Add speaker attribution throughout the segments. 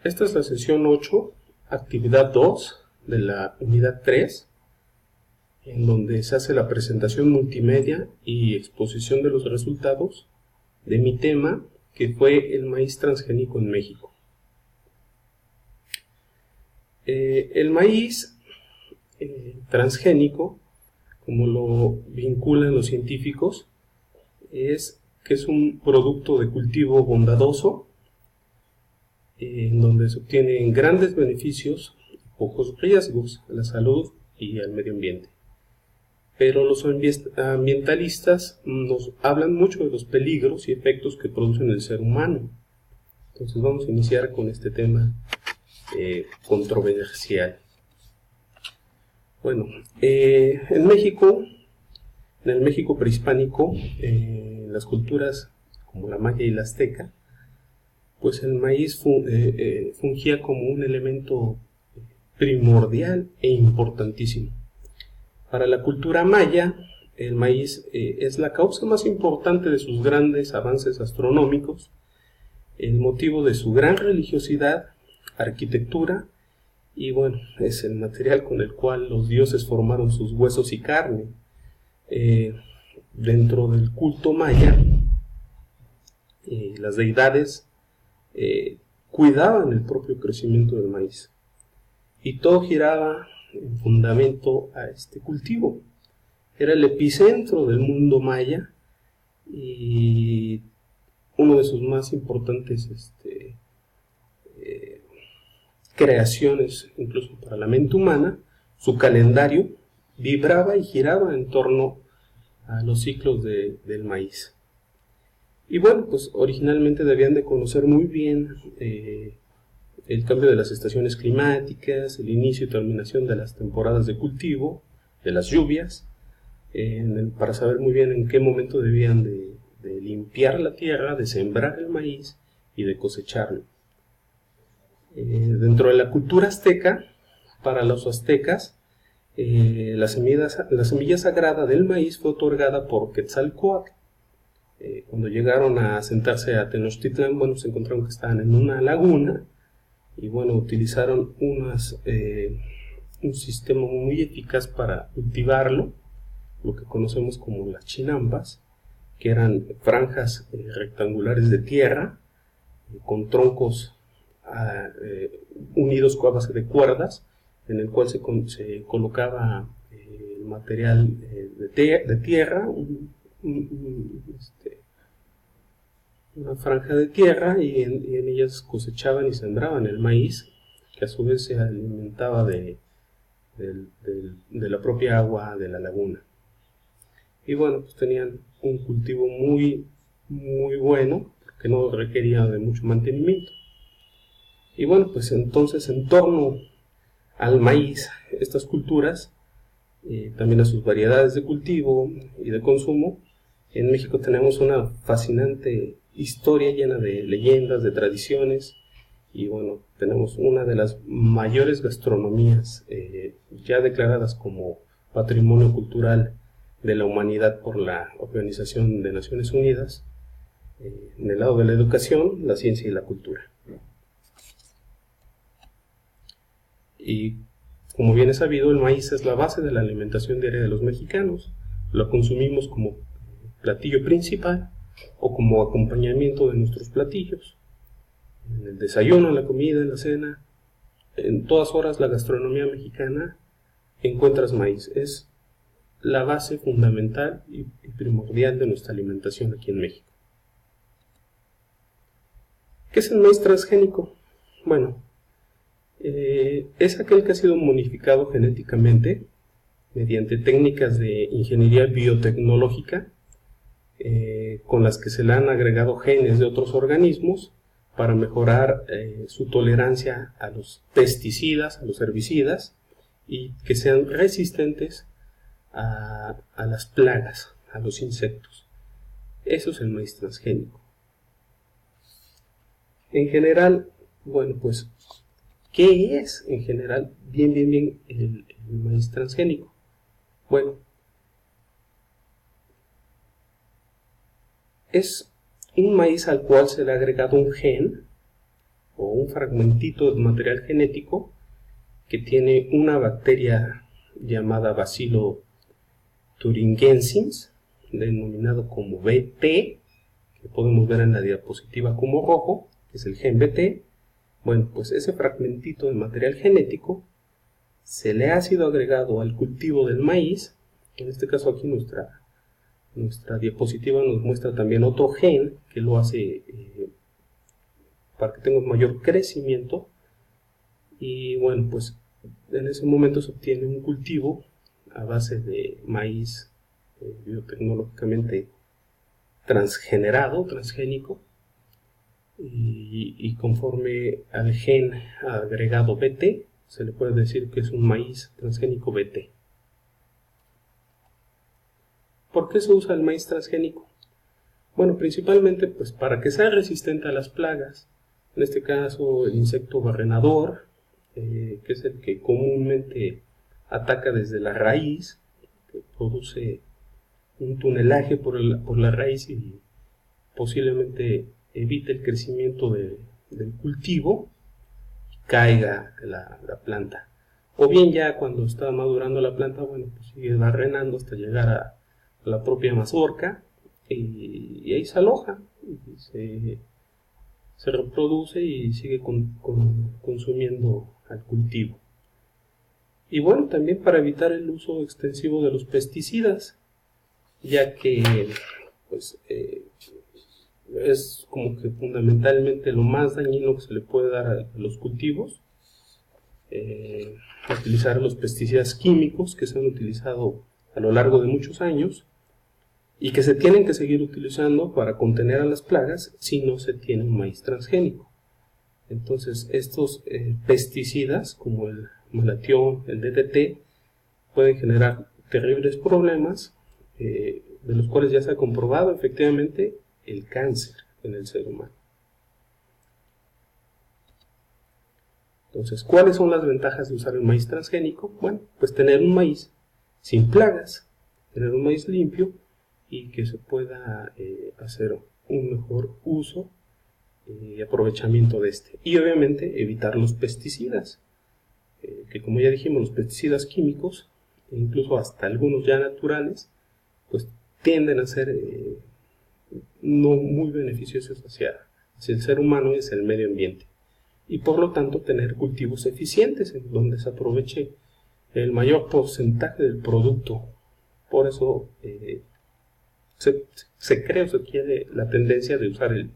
Speaker 1: Esta es la sesión 8, actividad 2 de la unidad 3, en donde se hace la presentación multimedia y exposición de los resultados de mi tema, que fue el maíz transgénico en México. El maíz transgénico, como lo vinculan los científicos, es que es un producto de cultivo bondadoso, en donde se obtienen grandes beneficios, pocos riesgos a la salud y al medio ambiente. Pero los ambientalistas nos hablan mucho de los peligros y efectos que producen el ser humano. Entonces vamos a iniciar con este tema controversial. Bueno, en México, en el México prehispánico, las culturas como la maya y la azteca, pues el maíz fungía como un elemento primordial e importantísimo. Para la cultura maya, el maíz es la causa más importante de sus grandes avances astronómicos, el motivo de su gran religiosidad, arquitectura, y bueno, es el material con el cual los dioses formaron sus huesos y carne. Dentro del culto maya, las deidades cuidaban el propio crecimiento del maíz, y todo giraba en fundamento a este cultivo. Era el epicentro del mundo maya y uno de sus más importantes creaciones, incluso para la mente humana. Su calendario vibraba y giraba en torno a los ciclos del maíz. Y bueno, pues originalmente debían de conocer muy bien el cambio de las estaciones climáticas, el inicio y terminación de las temporadas de cultivo, de las lluvias, para saber muy bien en qué momento debían de limpiar la tierra, de sembrar el maíz y de cosecharlo. Dentro de la cultura azteca, para los aztecas, la semilla sagrada del maíz fue otorgada por Quetzalcóatl. Cuando llegaron a sentarse a Tenochtitlan, bueno, se encontraron que estaban en una laguna, y bueno, utilizaron un sistema muy eficaz para cultivarlo, lo que conocemos como las chinampas, que eran franjas rectangulares de tierra, con troncos unidos a base de cuerdas, en el cual se colocaba el material de tierra, una franja de tierra, y en ellas cosechaban y sembraban el maíz, que a su vez se alimentaba de la propia agua de la laguna. Y bueno, pues tenían un cultivo muy, muy bueno, porque no requería de mucho mantenimiento. Y bueno, pues entonces, en torno al maíz, estas culturas, también a sus variedades de cultivo y de consumo, en México tenemos una fascinante historia llena de leyendas, de tradiciones, y bueno, tenemos una de las mayores gastronomías ya declaradas como Patrimonio Cultural de la Humanidad por la Organización de Naciones Unidas, en el lado de la educación, la ciencia y la cultura. Y como bien es sabido, el maíz es la base de la alimentación diaria de los mexicanos. Lo consumimos como platillo principal o como acompañamiento de nuestros platillos. En el desayuno, en la comida, en la cena, en todas horas la gastronomía mexicana encuentras maíz. Es la base fundamental y primordial de nuestra alimentación aquí en México. ¿Qué es el maíz transgénico? Bueno, es aquel que ha sido modificado genéticamente mediante técnicas de ingeniería biotecnológica, con las que se le han agregado genes de otros organismos para mejorar su tolerancia a los pesticidas, a los herbicidas, y que sean resistentes a las plagas, a los insectos. Eso es el maíz transgénico. En general, bueno, pues, ¿qué es en general bien el maíz transgénico? Bueno, es un maíz al cual se le ha agregado un gen o un fragmentito de material genético que tiene una bacteria llamada Bacilo thuringiensis, denominado como BT, que podemos ver en la diapositiva como rojo, que es el gen BT. Bueno, pues ese fragmentito de material genético se le ha sido agregado al cultivo del maíz. En este caso aquí nuestra diapositiva nos muestra también otro gen que lo hace para que tenga un mayor crecimiento. Y bueno, pues en ese momento se obtiene un cultivo a base de maíz biotecnológicamente transgénico, y conforme al gen agregado BT, se le puede decir que es un maíz transgénico BT. ¿Por qué se usa el maíz transgénico? Bueno, principalmente pues para que sea resistente a las plagas, en este caso el insecto barrenador, que es el que comúnmente ataca desde la raíz, que produce un tunelaje por la raíz y posiblemente evite el crecimiento del cultivo, caiga la planta. O bien ya cuando está madurando la planta, bueno, pues sigue barrenando hasta llegar a la propia mazorca y ahí se aloja, y se reproduce y sigue consumiendo al cultivo. Y bueno, también para evitar el uso extensivo de los pesticidas, ya que pues es como que fundamentalmente lo más dañino que se le puede dar a los cultivos. Utilizar los pesticidas químicos que se han utilizado a lo largo de muchos años y que se tienen que seguir utilizando para contener a las plagas si no se tiene un maíz transgénico. Entonces estos pesticidas como el malatión, el DDT, pueden generar terribles problemas, de los cuales ya se ha comprobado efectivamente el cáncer en el ser humano. Entonces, ¿cuáles son las ventajas de usar el maíz transgénico? Bueno, pues tener un maíz sin plagas, tener un maíz limpio y que se pueda hacer un mejor uso y aprovechamiento de este. Y obviamente evitar los pesticidas, que como ya dijimos, los pesticidas químicos, e incluso hasta algunos ya naturales, pues tienden a ser no muy beneficiosos hacia el ser humano y hacia el medio ambiente. Y por lo tanto tener cultivos eficientes en donde se aproveche el mayor porcentaje del producto. Por eso se cree o se quiere la tendencia de usar el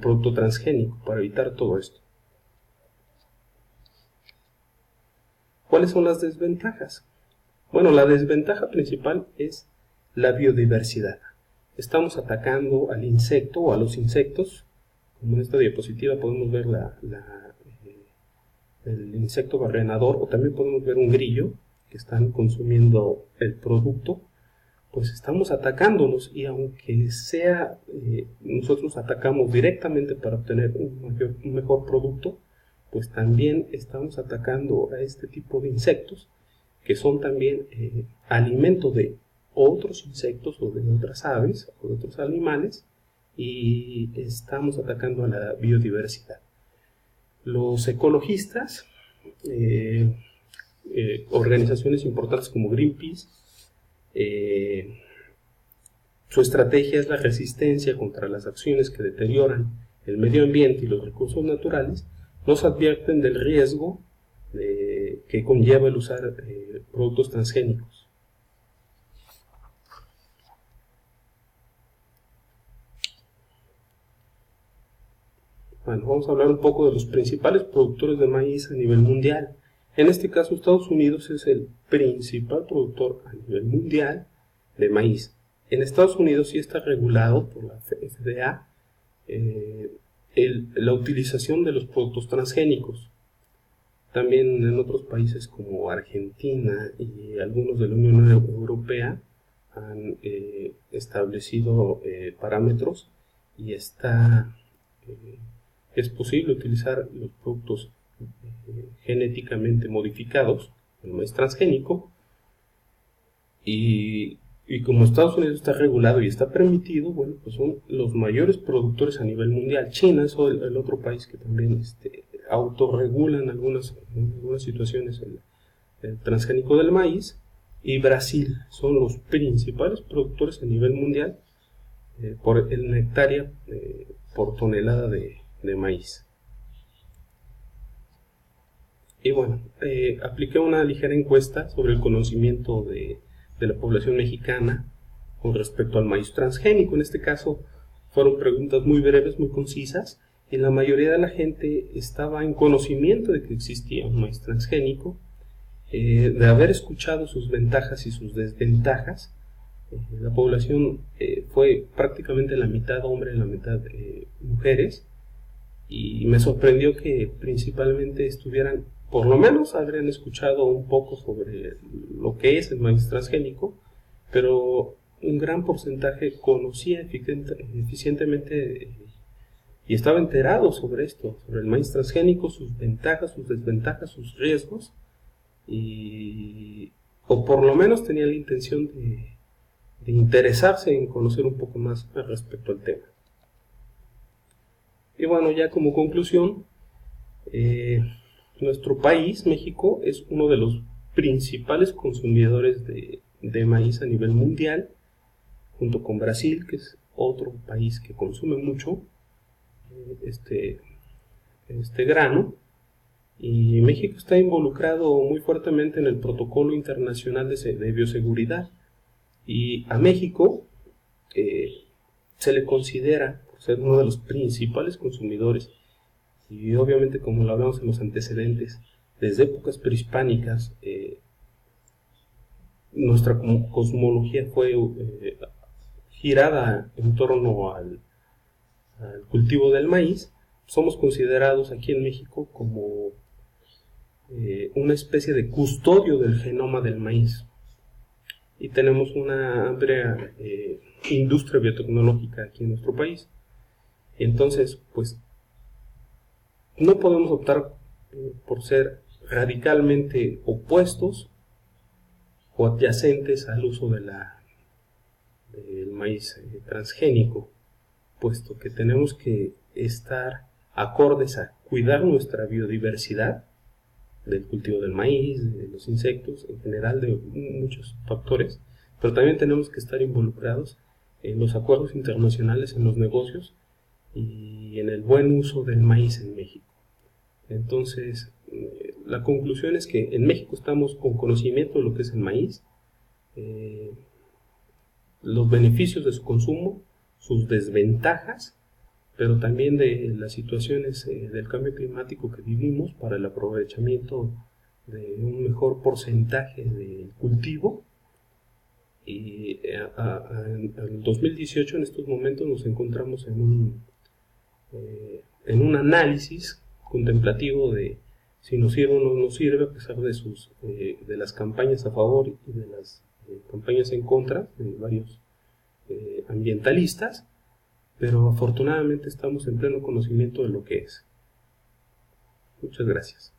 Speaker 1: producto transgénico para evitar todo esto. ¿Cuáles son las desventajas? Bueno, la desventaja principal es la biodiversidad. Estamos atacando al insecto o a los insectos. Como en esta diapositiva podemos ver el insecto barrenador, o también podemos ver un grillo que están consumiendo el producto. Pues estamos atacándolos, y aunque sea nosotros atacamos directamente para obtener un mejor producto, pues también estamos atacando a este tipo de insectos que son también alimento de otros insectos o de otras aves o de otros animales, y estamos atacando a la biodiversidad. Los ecologistas, organizaciones importantes como Greenpeace, su estrategia es la resistencia contra las acciones que deterioran el medio ambiente y los recursos naturales. Nos advierten del riesgo que conlleva el usar productos transgénicos. Bueno, vamos a hablar un poco de los principales productores de maíz a nivel mundial. En este caso, Estados Unidos es el principal productor a nivel mundial de maíz. En Estados Unidos sí está regulado por la FDA la utilización de los productos transgénicos. También en otros países como Argentina y algunos de la Unión Europea han establecido parámetros, y es posible utilizar los productos genéticamente modificados, el maíz transgénico, y como Estados Unidos está regulado y está permitido, bueno, pues son los mayores productores a nivel mundial. China es el otro país que también autorregula en algunas situaciones el transgénico del maíz, y Brasil son los principales productores a nivel mundial por el hectárea por tonelada de maíz. Y bueno, apliqué una ligera encuesta sobre el conocimiento de la población mexicana con respecto al maíz transgénico. En este caso fueron preguntas muy breves, muy concisas, y la mayoría de la gente estaba en conocimiento de que existía un maíz transgénico, de haber escuchado sus ventajas y sus desventajas. La población fue prácticamente la mitad hombre y la mitad mujeres, y me sorprendió que principalmente estuvieran, por lo menos habrían escuchado un poco sobre lo que es el maíz transgénico, pero un gran porcentaje conocía eficientemente y estaba enterado sobre esto, sobre el maíz transgénico, sus ventajas, sus desventajas, sus riesgos, o por lo menos tenía la intención de interesarse en conocer un poco más al respecto al tema. Y bueno, ya como conclusión, nuestro país, México, es uno de los principales consumidores de maíz a nivel mundial, junto con Brasil, que es otro país que consume mucho este grano, y México está involucrado muy fuertemente en el protocolo internacional de bioseguridad, y a México se le considera por ser uno de los principales consumidores, y obviamente, como lo hablamos en los antecedentes, desde épocas prehispánicas nuestra cosmología fue girada en torno al cultivo del maíz. Somos considerados aquí en México como una especie de custodio del genoma del maíz, y tenemos una amplia industria biotecnológica aquí en nuestro país. Entonces, pues no podemos optar por ser radicalmente opuestos o adyacentes al uso del maíz transgénico, puesto que tenemos que estar acordes a cuidar nuestra biodiversidad del cultivo del maíz, de los insectos, en general de muchos factores, pero también tenemos que estar involucrados en los acuerdos internacionales, en los negocios y en el buen uso del maíz en México. Entonces, la conclusión es que en México estamos con conocimiento de lo que es el maíz, los beneficios de su consumo, sus desventajas, pero también de las situaciones del cambio climático que vivimos para el aprovechamiento de un mejor porcentaje del cultivo. Y en 2018, en estos momentos, nos encontramos en un análisis contemplativo de si nos sirve o no nos sirve, a pesar de las campañas a favor y de las campañas en contra de varios ambientalistas, pero afortunadamente estamos en pleno conocimiento de lo que es. Muchas gracias.